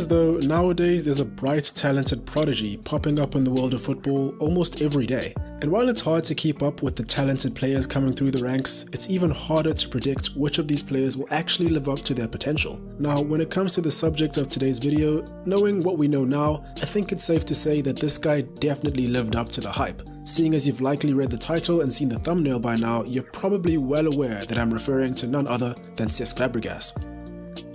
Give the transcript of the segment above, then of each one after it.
as though nowadays there's a bright, talented prodigy popping up in the world of football almost every day. And while it's hard to keep up with the talented players coming through the ranks, it's even harder to predict which of these players will actually live up to their potential. Now, when it comes to the subject of today's video, knowing what we know now, I think it's safe to say that this guy definitely lived up to the hype. Seeing as you've likely read the title and seen the thumbnail by now, you're probably well aware that I'm referring to none other than Cesc Fabregas.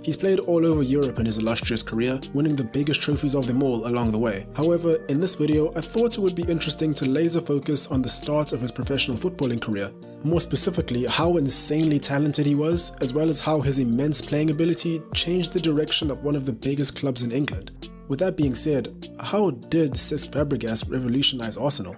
He's played all over Europe in his illustrious career, winning the biggest trophies of them all along the way. However, in this video, I thought it would be interesting to laser focus on the start of his professional footballing career. More specifically, how insanely talented he was, as well as how his immense playing ability changed the direction of one of the biggest clubs in England. With that being said, how did Cesc Fabregas revolutionize Arsenal?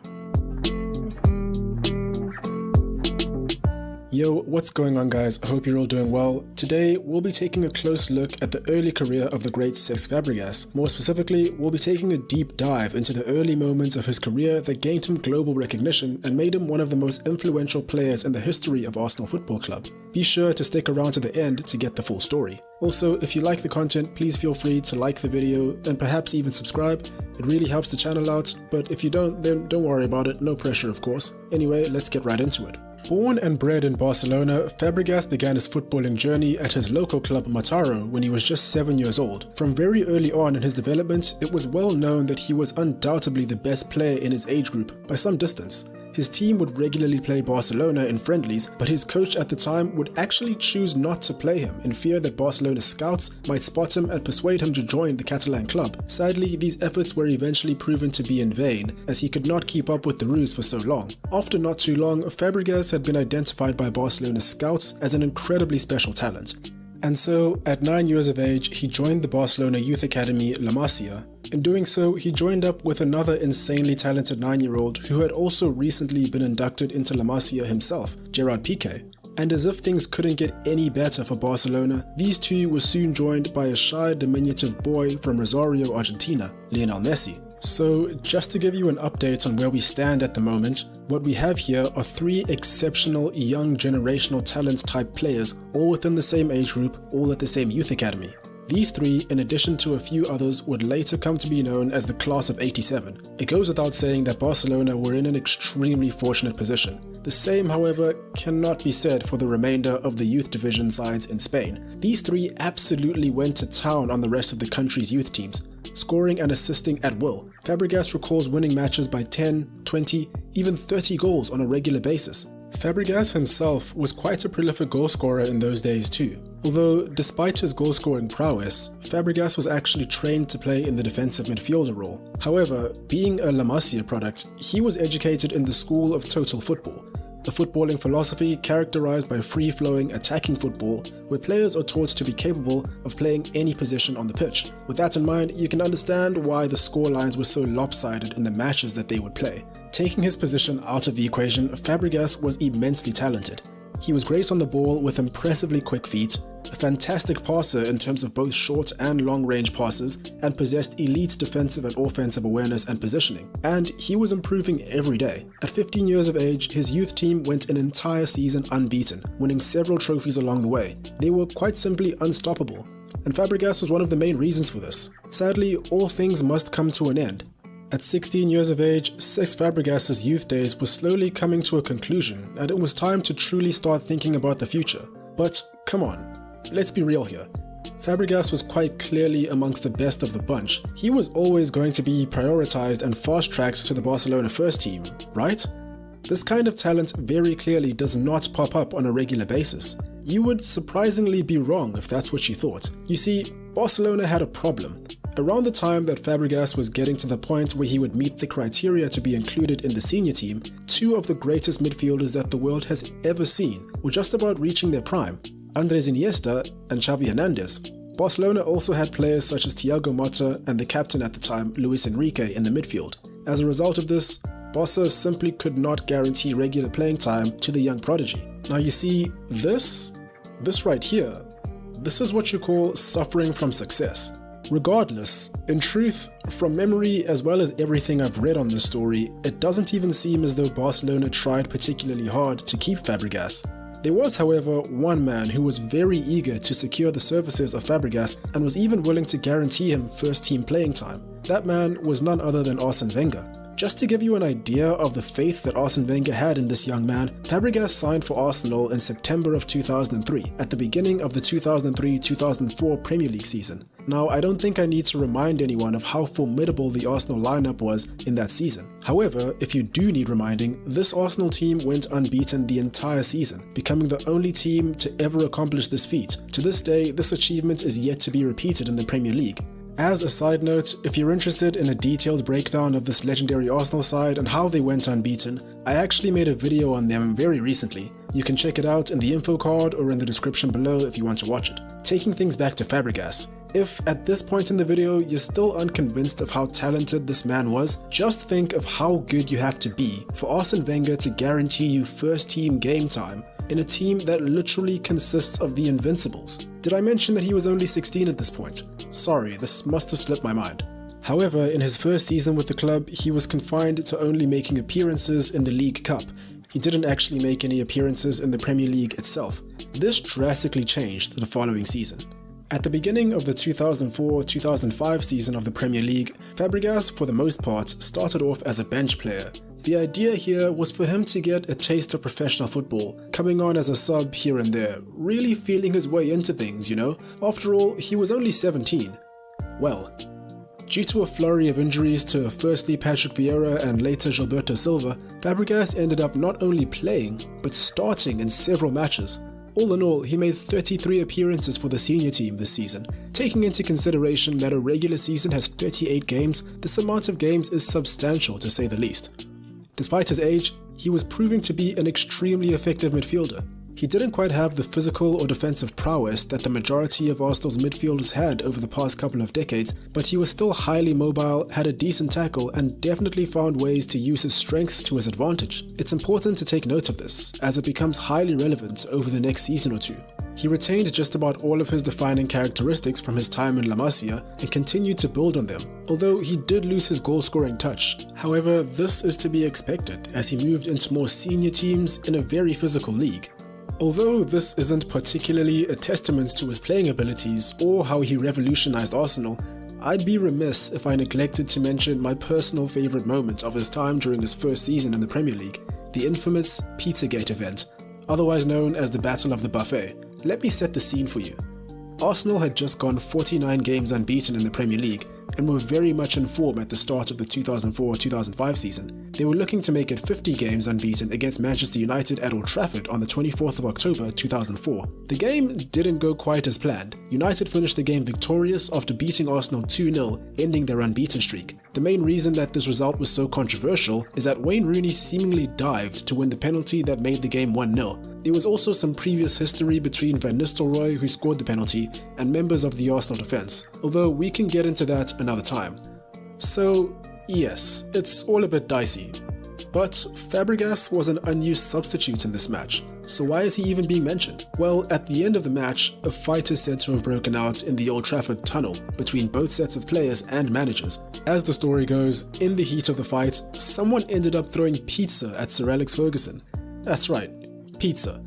Yo, what's going on guys? I hope you're all doing well. Today, we'll be taking a close look at the early career of the great Cesc Fabregas. More specifically, we'll be taking a deep dive into the early moments of his career that gained him global recognition and made him one of the most influential players in the history of Arsenal Football Club. Be sure to stick around to the end to get the full story. Also, if you like the content, please feel free to like the video and perhaps even subscribe. It really helps the channel out, but if you don't, then don't worry about it, no pressure of course. Anyway, let's get right into it. Born and bred in Barcelona, Fabregas began his footballing journey at his local club Mataró when he was just 7 years old. From very early on in his development, it was well known that he was undoubtedly the best player in his age group by some distance. His team would regularly play Barcelona in friendlies, but his coach at the time would actually choose not to play him in fear that Barcelona scouts might spot him and persuade him to join the Catalan club. Sadly, these efforts were eventually proven to be in vain, as he could not keep up with the ruse for so long. After not too long, Fabregas had been identified by Barcelona scouts as an incredibly special talent. And so, at 9 years of age, he joined the Barcelona youth academy La Masia. In doing so, he joined up with another insanely talented 9-year-old who had also recently been inducted into La Masia himself, Gerard Piqué. And as if things couldn't get any better for Barcelona, these two were soon joined by a shy, diminutive boy from Rosario, Argentina, Lionel Messi. So, just to give you an update on where we stand at the moment, what we have here are 3 exceptional young generational talents type players, all within the same age group, all at the same youth academy. These 3, in addition to a few others, would later come to be known as the Class of '87. It goes without saying that Barcelona were in an extremely fortunate position. The same, however, cannot be said for the remainder of the youth division sides in Spain. These 3 absolutely went to town on the rest of the country's youth teams, scoring and assisting at will. Fabregas recalls winning matches by 10, 20, even 30 goals on a regular basis. Fabregas himself was quite a prolific goalscorer in those days too. Although, despite his goalscoring prowess, Fabregas was actually trained to play in the defensive midfielder role. However, being a La Masia product, he was educated in the school of total football, a footballing philosophy characterized by free-flowing attacking football, where players are taught to be capable of playing any position on the pitch. With that in mind, you can understand why the scorelines were so lopsided in the matches that they would play. Taking his position out of the equation, Fabregas was immensely talented. He was great on the ball with impressively quick feet, a fantastic passer in terms of both short and long range passes, and possessed elite defensive and offensive awareness and positioning. And he was improving every day. At 15 years of age, his youth team went an entire season unbeaten, winning several trophies along the way. They were quite simply unstoppable, and Fabregas was one of the main reasons for this. Sadly, all things must come to an end. At 16 years of age, Cesc Fabregas' youth days were slowly coming to a conclusion, and it was time to truly start thinking about the future. But come on, let's be real here. Fabregas was quite clearly amongst the best of the bunch. He was always going to be prioritized and fast-tracked to the Barcelona first team, right? This kind of talent very clearly does not pop up on a regular basis. You would surprisingly be wrong if that's what you thought. You see, Barcelona had a problem. Around the time that Fabregas was getting to the point where he would meet the criteria to be included in the senior team, 2 of the greatest midfielders that the world has ever seen were just about reaching their prime, Andrés Iniesta and Xavi Hernandez. Barcelona also had players such as Thiago Motta and the captain at the time, Luis Enrique, in the midfield. As a result of this, Barca simply could not guarantee regular playing time to the young prodigy. Now you see, this right here, this is what you call suffering from success. Regardless, in truth, from memory as well as everything I've read on this story, it doesn't even seem as though Barcelona tried particularly hard to keep Fabregas. There was, however, one man who was very eager to secure the services of Fabregas and was even willing to guarantee him first-team playing time. That man was none other than Arsene Wenger. Just to give you an idea of the faith that Arsene Wenger had in this young man, Fabregas signed for Arsenal in September of 2003, at the beginning of the 2003-2004 Premier League season. Now, I don't think I need to remind anyone of how formidable the Arsenal lineup was in that season. However, if you do need reminding, this Arsenal team went unbeaten the entire season, becoming the only team to ever accomplish this feat. To this day, this achievement is yet to be repeated in the Premier League. As a side note, if you're interested in a detailed breakdown of this legendary Arsenal side and how they went unbeaten, I actually made a video on them very recently. You can check it out in the info card or in the description below if you want to watch it. Taking things back to Fabregas, if at this point in the video you're still unconvinced of how talented this man was, just think of how good you have to be for Arsene Wenger to guarantee you first team game time in a team that literally consists of the Invincibles. Did I mention that he was only 16 at this point? Sorry, this must have slipped my mind. However, in his first season with the club, he was confined to only making appearances in the League Cup. He didn't actually make any appearances in the Premier League itself. This drastically changed the following season. At the beginning of the 2004-2005 season of the Premier League, Fabregas, for the most part, started off as a bench player. The idea here was for him to get a taste of professional football, coming on as a sub here and there, really feeling his way into things, you know? After all, he was only 17. Well, due to a flurry of injuries to firstly Patrick Vieira and later Gilberto Silva, Fabregas ended up not only playing, but starting in several matches. All in all, he made 33 appearances for the senior team this season. Taking into consideration that a regular season has 38 games, this amount of games is substantial to say the least. Despite his age, he was proving to be an extremely effective midfielder. He didn't quite have the physical or defensive prowess that the majority of Arsenal's midfielders had over the past couple of decades, but he was still highly mobile, had a decent tackle, and definitely found ways to use his strengths to his advantage. It's important to take note of this, as it becomes highly relevant over the next season or two. He retained just about all of his defining characteristics from his time in La Masia and continued to build on them, although he did lose his goal-scoring touch. However, this is to be expected as he moved into more senior teams in a very physical league. Although this isn't particularly a testament to his playing abilities or how he revolutionized Arsenal, I'd be remiss if I neglected to mention my personal favourite moment of his time during his first season in the Premier League, the infamous Pizzagate event, otherwise known as the Battle of the Buffet. Let me set the scene for you. Arsenal had just gone 49 games unbeaten in the Premier League and were very much in form at the start of the 2004-2005 season. They were looking to make it 50 games unbeaten against Manchester United at Old Trafford on the 24th of October 2004. The game didn't go quite as planned. United finished the game victorious after beating Arsenal 2-0, ending their unbeaten streak. The main reason that this result was so controversial is that Wayne Rooney seemingly dived to win the penalty that made the game 1-0. There was also some previous history between Van Nistelrooy, who scored the penalty, and members of the Arsenal defence, although we can get into that another time. So yes, it's all a bit dicey. But Fabregas was an unused substitute in this match, so why is he even being mentioned? Well, at the end of the match, a fight is said to have broken out in the Old Trafford tunnel between both sets of players and managers. As the story goes, in the heat of the fight, someone ended up throwing pizza at Sir Alex Ferguson. That's right, pizza.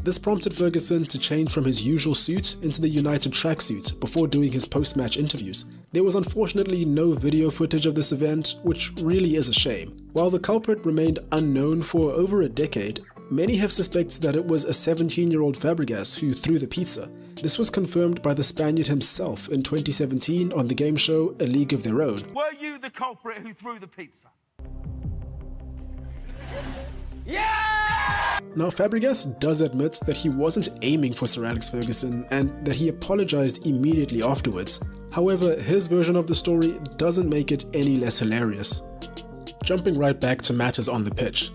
This prompted Ferguson to change from his usual suit into the United tracksuit before doing his post-match interviews. There was unfortunately no video footage of this event, which really is a shame. While the culprit remained unknown for over a decade, many have suspected that it was a 17-year-old Fabregas who threw the pizza. This was confirmed by the Spaniard himself in 2017 on the game show A League of Their Own. Were you the culprit who threw the pizza? Yeah! Now, Fabregas does admit that he wasn't aiming for Sir Alex Ferguson and that he apologized immediately afterwards. However, his version of the story doesn't make it any less hilarious. Jumping right back to matters on the pitch.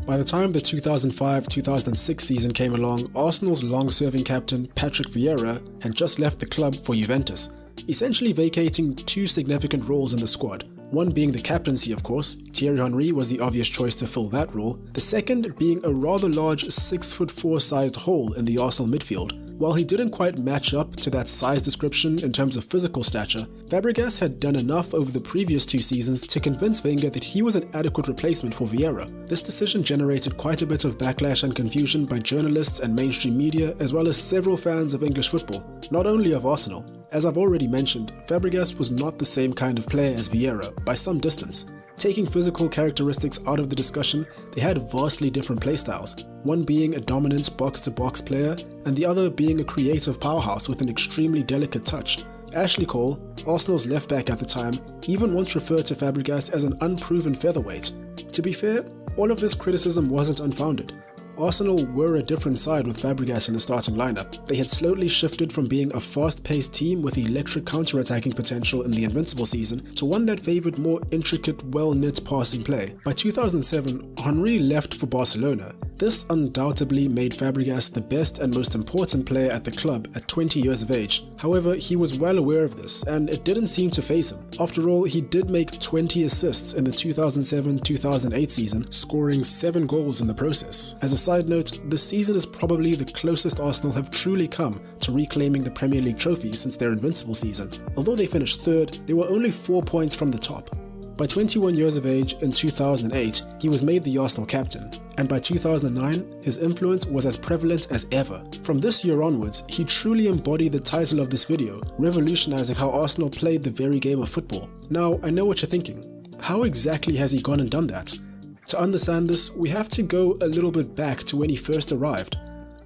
By the time the 2005-2006 season came along, Arsenal's long-serving captain Patrick Vieira had just left the club for Juventus, essentially vacating two significant roles in the squad. One being the captaincy, of course. Thierry Henry was the obvious choice to fill that role. The second being a rather large 6'4" sized hole in the Arsenal midfield. While he didn't quite match up to that size description in terms of physical stature, Fabregas had done enough over the previous 2 seasons to convince Wenger that he was an adequate replacement for Vieira. This decision generated quite a bit of backlash and confusion by journalists and mainstream media, as well as several fans of English football, not only of Arsenal. As I've already mentioned, Fabregas was not the same kind of player as Vieira, by some distance. Taking physical characteristics out of the discussion, they had vastly different playstyles, one being a dominant box-to-box player, and the other being a creative powerhouse with an extremely delicate touch. Ashley Cole, Arsenal's left-back at the time, even once referred to Fabregas as an unproven featherweight. To be fair, all of this criticism wasn't unfounded. Arsenal were a different side with Fabregas in the starting lineup. They had slowly shifted from being a fast-paced team with electric counter-attacking potential in the Invincible season to one that favoured more intricate, well-knit passing play. By 2007, Henry left for Barcelona. This undoubtedly made Fabregas the best and most important player at the club at 20 years of age. However, he was well aware of this, and it didn't seem to faze him. After all, he did make 20 assists in the 2007-2008 season, scoring 7 goals in the process. As a side note, this season is probably the closest Arsenal have truly come to reclaiming the Premier League trophy since their Invincible season. Although they finished 3rd, they were only 4 points from the top. By 21 years of age in 2008, he was made the Arsenal captain, and by 2009, his influence was as prevalent as ever. From this year onwards, he truly embodied the title of this video, revolutionizing how Arsenal played the very game of football. Now, I know what you're thinking. How exactly has he gone and done that? To understand this, we have to go a little bit back to when he first arrived.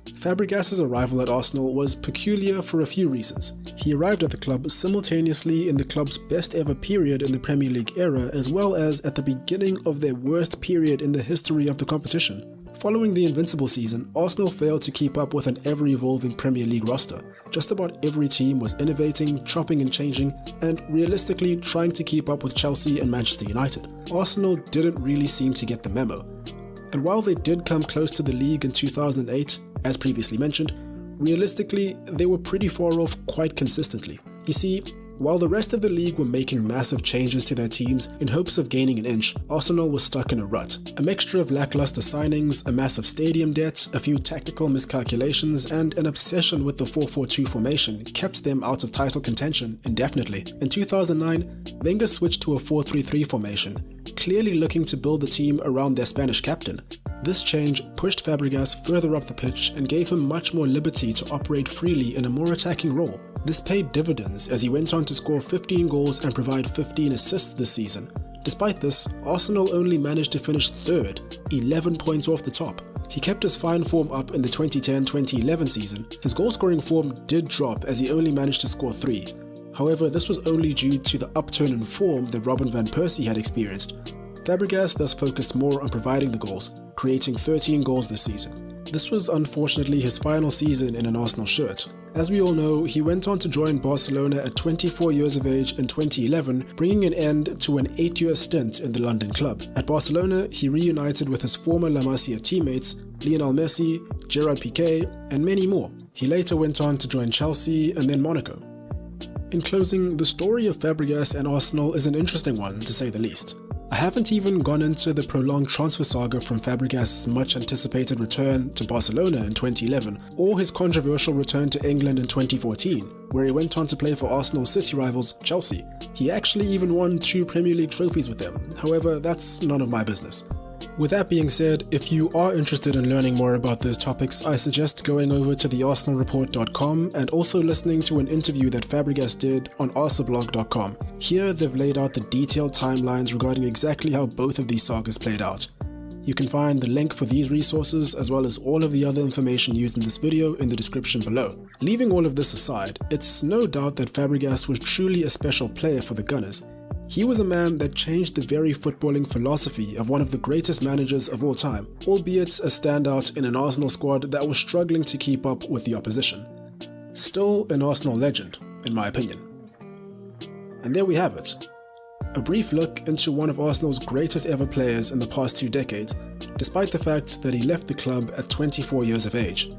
Fabregas' arrival at Arsenal was peculiar for a few reasons. He arrived at the club simultaneously in the club's best ever period in the Premier League era, as well as at the beginning of their worst period in the history of the competition. Following the Invincible season, Arsenal failed to keep up with an ever-evolving Premier League roster. Just about every team was innovating, chopping and changing, and realistically trying to keep up with Chelsea and Manchester United. Arsenal didn't really seem to get the memo. And while they did come close to the league in 2008, as previously mentioned, realistically, they were pretty far off quite consistently. You see, while the rest of the league were making massive changes to their teams in hopes of gaining an inch, Arsenal was stuck in a rut. A mixture of lackluster signings, a massive stadium debt, a few tactical miscalculations, and an obsession with the 4-4-2 formation kept them out of title contention indefinitely. In 2009, Wenger switched to a 4-3-3 formation, clearly looking to build the team around their Spanish captain. This change pushed Fabregas further up the pitch and gave him much more liberty to operate freely in a more attacking role. This paid dividends as he went on to score 15 goals and provide 15 assists this season. Despite this, Arsenal only managed to finish 3rd, 11 points off the top. He kept his fine form up in the 2010-2011 season. His goal-scoring form did drop as he only managed to score 3. However, this was only due to the upturn in form that Robin van Persie had experienced. Fabregas thus focused more on providing the goals, creating 13 goals this season. This was unfortunately his final season in an Arsenal shirt. As we all know, he went on to join Barcelona at 24 years of age in 2011, bringing an end to an 8-year stint in the London club. At Barcelona, he reunited with his former La Masia teammates, Lionel Messi, Gerard Piqué, and many more. He later went on to join Chelsea and then Monaco. In closing, the story of Fabregas and Arsenal is an interesting one, to say the least. I haven't even gone into the prolonged transfer saga from Fabregas' much-anticipated return to Barcelona in 2011, or his controversial return to England in 2014, where he went on to play for Arsenal's city rivals, Chelsea. He actually even won 2 Premier League trophies with them, however, that's none of my business. With that being said, if you are interested in learning more about those topics, I suggest going over to thearsenalreport.com and also listening to an interview that Fabregas did on arsenalblog.com. Here, they've laid out the detailed timelines regarding exactly how both of these sagas played out. You can find the link for these resources as well as all of the other information used in this video in the description below. Leaving all of this aside, it's no doubt that Fabregas was truly a special player for the Gunners. He was a man that changed the very footballing philosophy of one of the greatest managers of all time, albeit a standout in an Arsenal squad that was struggling to keep up with the opposition. Still an Arsenal legend, in my opinion. And there we have it. A brief look into one of Arsenal's greatest ever players in the past 2 decades, despite the fact that he left the club at 24 years of age.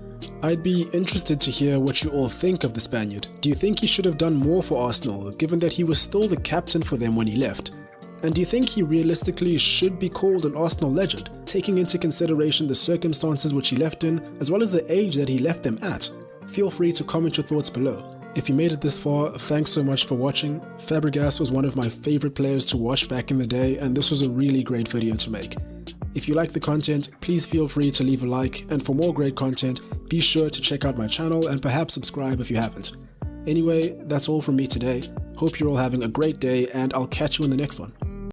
I'd be interested to hear what you all think of the Spaniard. Do you think he should have done more for Arsenal, given that he was still the captain for them when he left? And do you think he realistically should be called an Arsenal legend, taking into consideration the circumstances which he left in, as well as the age that he left them at? feel free to comment your thoughts below. If you made it this far, thanks so much for watching. Fabregas was one of my favorite players to watch back in the day, and this was a really great video to make. If you like the content, please feel free to leave a like, and for more great content, be sure to check out my channel and perhaps subscribe if you haven't. Anyway, that's all from me today. Hope you're all having a great day, and I'll catch you in the next one.